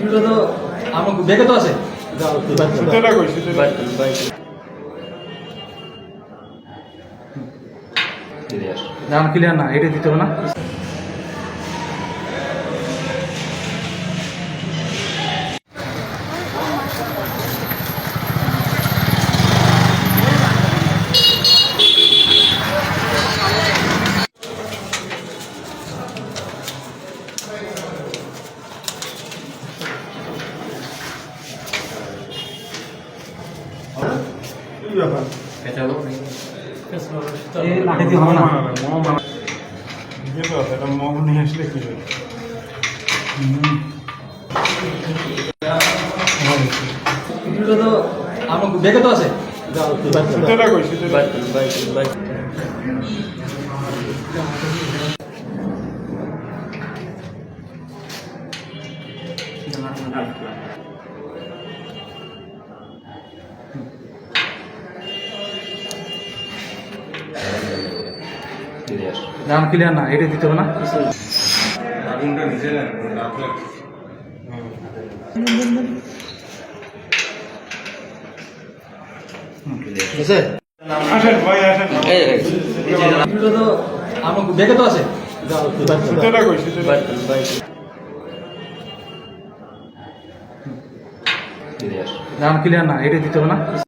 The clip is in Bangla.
ভিডিওটা তো আমার দেখে তো আছে নাম ক্লিয়ার না, এটা দিতে হবে না। লাঠি দিয়ে হবে না। ভিডিওটা তো আমার দেখে তো আছে নাম ক্লিয়ার না, এটা দিতে হবে না। ভিডিওটা তো আমার দেখে তো আছে নাম ক্লিয়ার না, এটা দিতে হবে না।